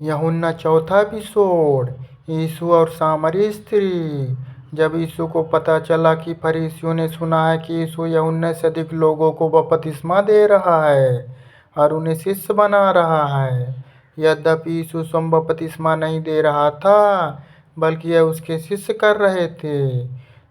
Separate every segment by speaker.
Speaker 1: यूहन्ना चौथा एपिसोड। यीशु और सामरी स्त्री। जब यीशु को पता चला कि फरीसियों ने सुना है कि यीशु यूहन्ना से अधिक लोगों को बपतिस्मा दे रहा है और उन्हें शिष्य बना रहा है, यद्यपि यीशु स्वयं बपतिस्मा नहीं दे रहा था बल्कि यह उसके शिष्य कर रहे थे,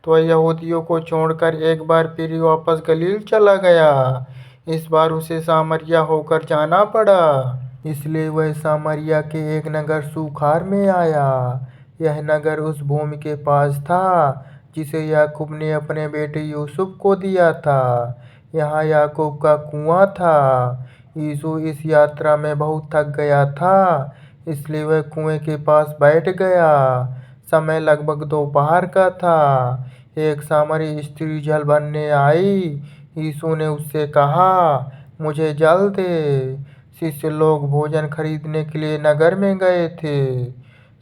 Speaker 1: तो वह यहूदियों को छोड़कर एक बार फिर वापस गलील चला गया। इस बार उसे सामरिया होकर जाना पड़ा, इसलिए वह सामरिया के एक नगर सूखार में आया। यह नगर उस भूमि के पास था जिसे याकूब ने अपने बेटे यूसुफ को दिया था। यहाँ याकूब का कुआं था। यीशु इस यात्रा में बहुत थक गया था, इसलिए वह कुएं के पास बैठ गया। समय लगभग दोपहर का था। एक सामरी स्त्री जल भरने आई। यीशु ने उससे कहा, मुझे जल दे। शिष्य लोग भोजन खरीदने के लिए नगर में गए थे।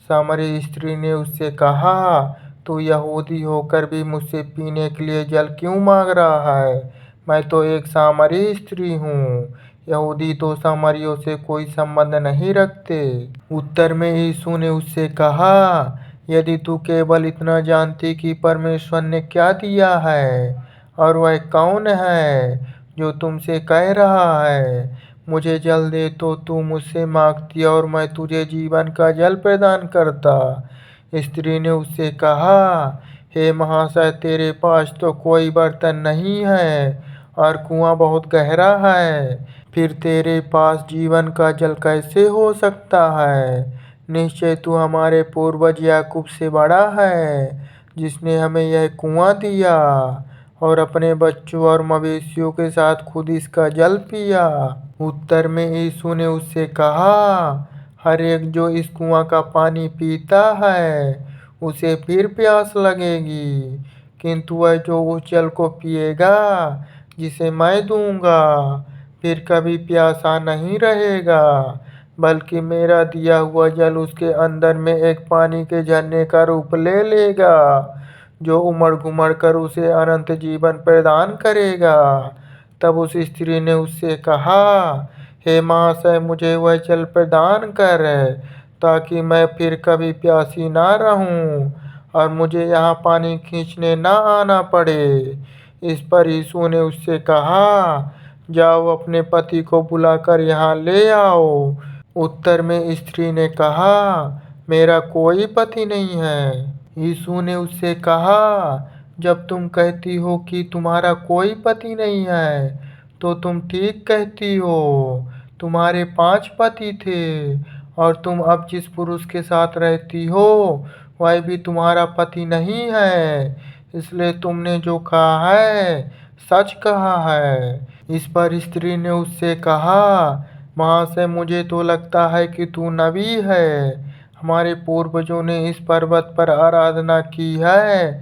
Speaker 1: सामरी स्त्री ने उससे कहा, तू यहूदी होकर भी मुझसे पीने के लिए जल क्यों मांग रहा है? मैं तो एक सामरी स्त्री हूँ। यहूदी तो सामरियों से कोई संबंध नहीं रखते। उत्तर में यीशु ने उससे कहा, यदि तू केवल इतना जानती कि परमेश्वर ने क्या दिया है और वह कौन है जो तुमसे कह रहा है, मुझे जल दे, तो तू मुझसे मांगती और मैं तुझे जीवन का जल प्रदान करता। स्त्री ने उससे कहा, हे महाशय, तेरे पास तो कोई बर्तन नहीं है और कुआं बहुत गहरा है, फिर तेरे पास जीवन का जल कैसे हो सकता है? निश्चय तू हमारे पूर्वज याकूब से बड़ा है, जिसने हमें यह कुआं दिया और अपने बच्चों और मवेशियों के साथ खुद इसका जल पिया। उत्तर में यीशु ने उससे कहा, हर एक जो इस कुआं का पानी पीता है उसे फिर प्यास लगेगी, किंतु वह जो उस जल को पिएगा जिसे मैं दूंगा, फिर कभी प्यासा नहीं रहेगा, बल्कि मेरा दिया हुआ जल उसके अंदर में एक पानी के झरने का रूप ले लेगा, जो उमड़ घुमड़ कर उसे अनंत जीवन प्रदान करेगा। तब उस स्त्री ने उससे कहा, हे महाशय, मुझे वह जल प्रदान कर ताकि मैं फिर कभी प्यासी ना रहूं और मुझे यहाँ पानी खींचने ना आना पड़े। इस पर यीशु ने उससे कहा, जाओ अपने पति को बुलाकर यहाँ ले आओ। उत्तर में स्त्री ने कहा, मेरा कोई पति नहीं है। यीशु ने उससे कहा, जब तुम कहती हो कि तुम्हारा कोई पति नहीं है तो तुम ठीक कहती हो। तुम्हारे 5 पति थे और तुम अब जिस पुरुष के साथ रहती हो वह भी तुम्हारा पति नहीं है, इसलिए तुमने जो कहा है सच कहा है। इस पर स्त्री ने उससे कहा, महाशय, मुझे तो लगता है कि तू नबी है। हमारे पूर्वजों ने इस पर्वत पर आराधना की है,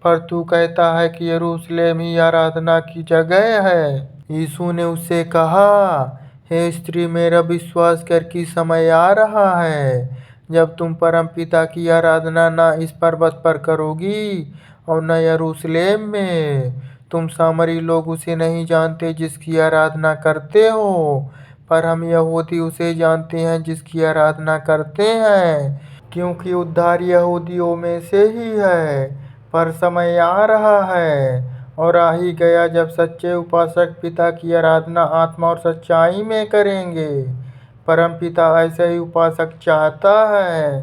Speaker 1: पर तू कहता है कि यरूशलेम ही आराधना की जगह है। यीशु ने उससे कहा, हे स्त्री, मेरा विश्वास कर कि समय आ रहा है जब तुम परमपिता की आराधना न इस पर्वत पर करोगी और न यरूशलेम में। तुम सामरी लोग उसे नहीं जानते जिसकी आराधना करते हो, पर हम यहूदी उसे जानते हैं जिसकी आराधना करते हैं, क्योंकि उद्धार यहूदियों में से ही है। पर समय आ रहा है और आ ही गया जब सच्चे उपासक पिता की आराधना आत्मा और सच्चाई में करेंगे। परमपिता ऐसे ही उपासक चाहता है।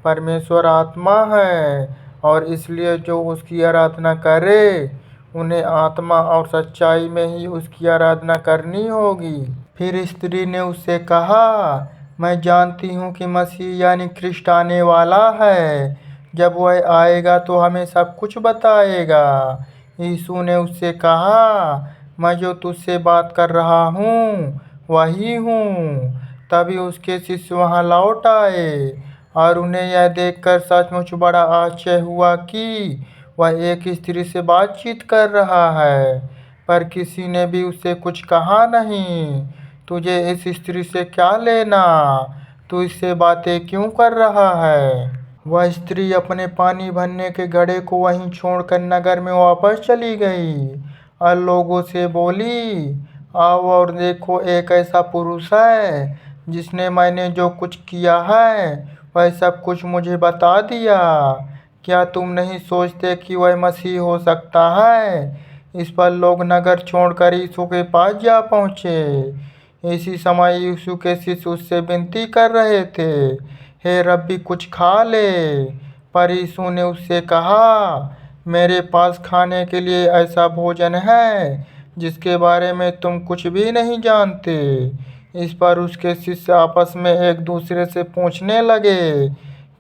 Speaker 1: परमेश्वर आत्मा है और इसलिए जो उसकी आराधना करे उन्हें आत्मा और सच्चाई में ही उसकी आराधना करनी होगी। फिर स्त्री ने उससे कहा, मैं जानती हूँ कि मसीह यानी ख्रिस्ट आने वाला है। जब वह आएगा तो हमें सब कुछ बताएगा। यीशु ने उससे कहा, मैं जो तुझसे बात कर रहा हूँ वही हूँ। तभी उसके शिष्य वहाँ लौट आए और उन्हें यह देखकर सचमुच बड़ा आश्चर्य हुआ कि वह एक स्त्री से बातचीत कर रहा है, पर किसी ने भी उससे कुछ कहा नहीं। तुझे इस स्त्री से क्या लेना? तू इससे बातें क्यों कर रहा है? वह स्त्री अपने पानी भरने के घड़े को वहीं छोड़कर नगर में वापस चली गई और लोगों से बोली, आओ और देखो, एक ऐसा पुरुष है जिसने मैंने जो कुछ किया है वह सब कुछ मुझे बता दिया। क्या तुम नहीं सोचते कि वह मसीह हो सकता है? इस पर लोग नगर छोड़कर यीशु के पास जा पहुँचे। इसी समय यीशु के शिष्य उससे विनती कर रहे थे, हे रब्बी, कुछ खा ले। पर यीशु ने उससे कहा, मेरे पास खाने के लिए ऐसा भोजन है जिसके बारे में तुम कुछ भी नहीं जानते। इस पर उसके शिष्य आपस में एक दूसरे से पूछने लगे,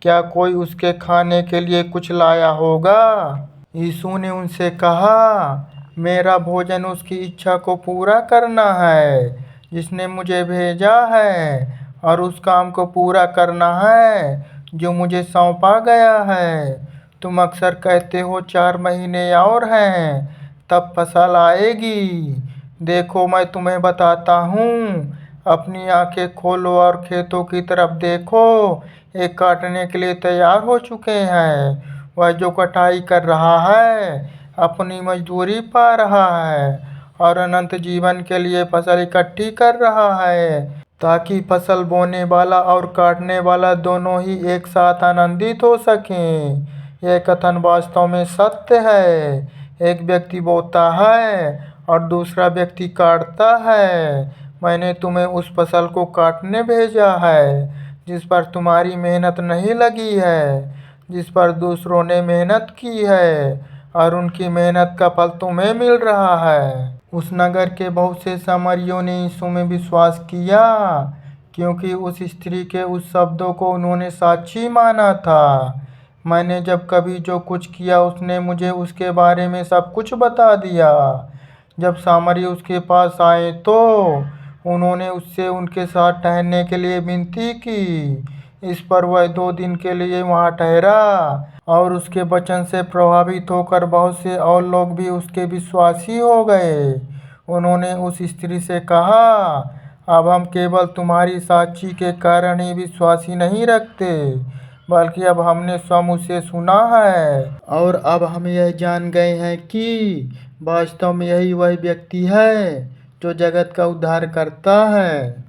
Speaker 1: क्या कोई उसके खाने के लिए कुछ लाया होगा? यीशु ने उनसे कहा, मेरा भोजन उसकी इच्छा को पूरा करना है जिसने मुझे भेजा है, और उस काम को पूरा करना है जो मुझे सौंपा गया है। तुम अक्सर कहते हो 4 महीने और हैं, तब फसल आएगी। देखो, मैं तुम्हें बताता हूँ, अपनी आंखें खोलो और खेतों की तरफ देखो, एक काटने के लिए तैयार हो चुके हैं। वह जो कटाई कर रहा है अपनी मजदूरी पा रहा है और अनंत जीवन के लिए फसल इकट्ठी कर रहा है, ताकि फसल बोने वाला और काटने वाला दोनों ही एक साथ आनंदित हो सकें। यह कथन वास्तव में सत्य है। एक व्यक्ति बोता है और दूसरा व्यक्ति काटता है। मैंने तुम्हें उस फसल को काटने भेजा है जिस पर तुम्हारी मेहनत नहीं लगी है, जिस पर दूसरों ने मेहनत की है, और उनकी मेहनत का फल तुम्हें मिल रहा है। उस नगर के बहुत से सामरियों ने यीशु में विश्वास किया, क्योंकि उस स्त्री के उस शब्दों को उन्होंने साक्षी माना था। मैंने जब कभी जो कुछ किया उसने मुझे उसके बारे में सब कुछ बता दिया। जब सामरी उसके पास आए तो उन्होंने उससे उनके साथ ठहरने के लिए विनती की। इस पर वह 2 दिन के लिए वहाँ ठहरा, और उसके वचन से प्रभावित होकर बहुत से और लोग भी उसके विश्वासी हो गए। उन्होंने उस स्त्री से कहा, अब हम केवल तुम्हारी साक्षी के कारण ही विश्वासी नहीं रखते, बल्कि अब हमने स्वयं उसे सुना है, और अब हम यह जान गए हैं कि वास्तव में यही वह व्यक्ति है जो जगत का उद्धार करता है।